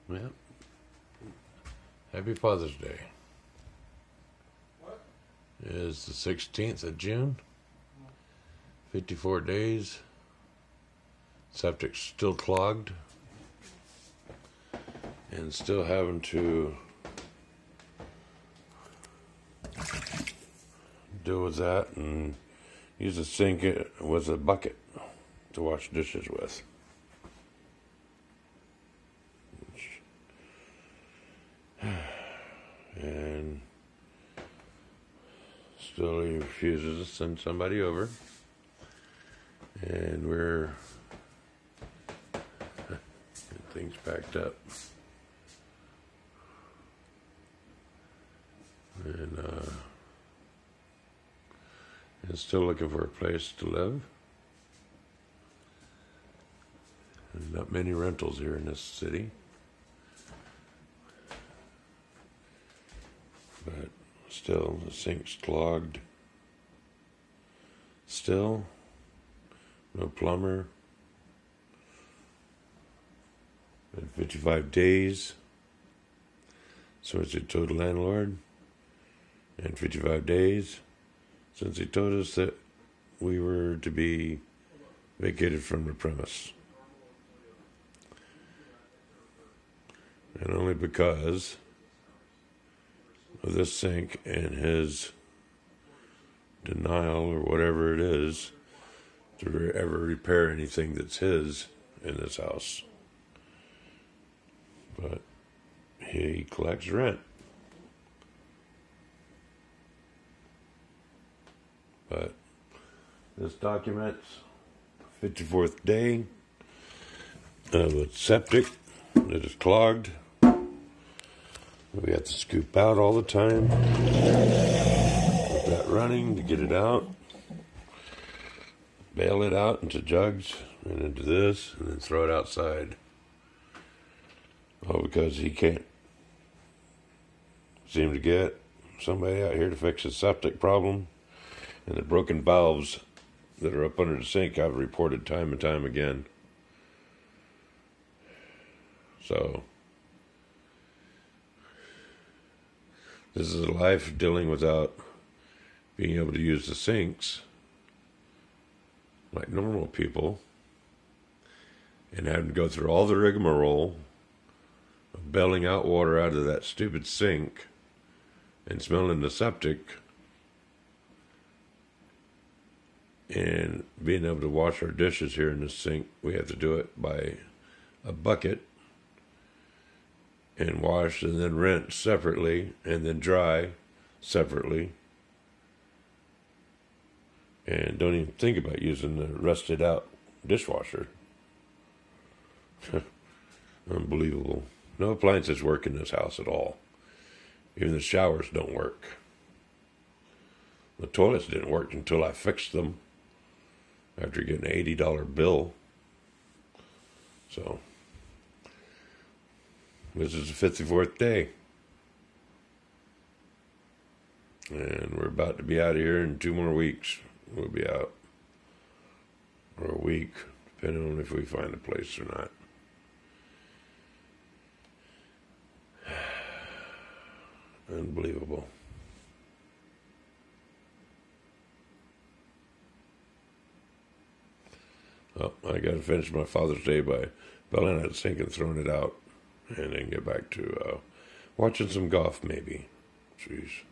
Yeah. Happy Father's Day. What? It is the 16th of June. 54 days. Septic's still clogged. And still having to deal with that and use a sink with a bucket to wash dishes with. And still he refuses to send somebody over. And we're things packed up. And still looking for a place to live. There's not many rentals here in this city. But still, the sink's clogged. Still, no plumber. Been 55 days. So it's a total landlord. And 55 days since he told us that we were to be vacated from the premise. And only because of this sink and his denial or whatever it is to ever repair anything that's his in this house. But he collects rent. But this documents 54th day of a septic that is clogged. We have to scoop out all the time. With that running to get it out. Bail it out into jugs and into this and then throw it outside. All because he can't seem to get somebody out here to fix his septic problem. And the broken valves that are up under the sink I've reported time and time again. So, this is a life dealing without being able to use the sinks like normal people. And having to go through all the rigmarole of bailing out water out of that stupid sink and smelling the septic. And being able to wash our dishes here in the sink, we have to do it by a bucket and wash and then rinse separately and then dry separately. And don't even think about using the rusted out dishwasher. Unbelievable. No appliances work in this house at all. Even the showers don't work. The toilets didn't work until I fixed them. After getting an $80 bill. So, this is the 54th day. And we're about to be out of here in 2 more weeks. We'll be out. Or a week, depending on if we find a place or not. Unbelievable. Well, I got to finish my Father's Day by bailing out the sink and throwing it out. And then get back to watching some golf, maybe. Jeez.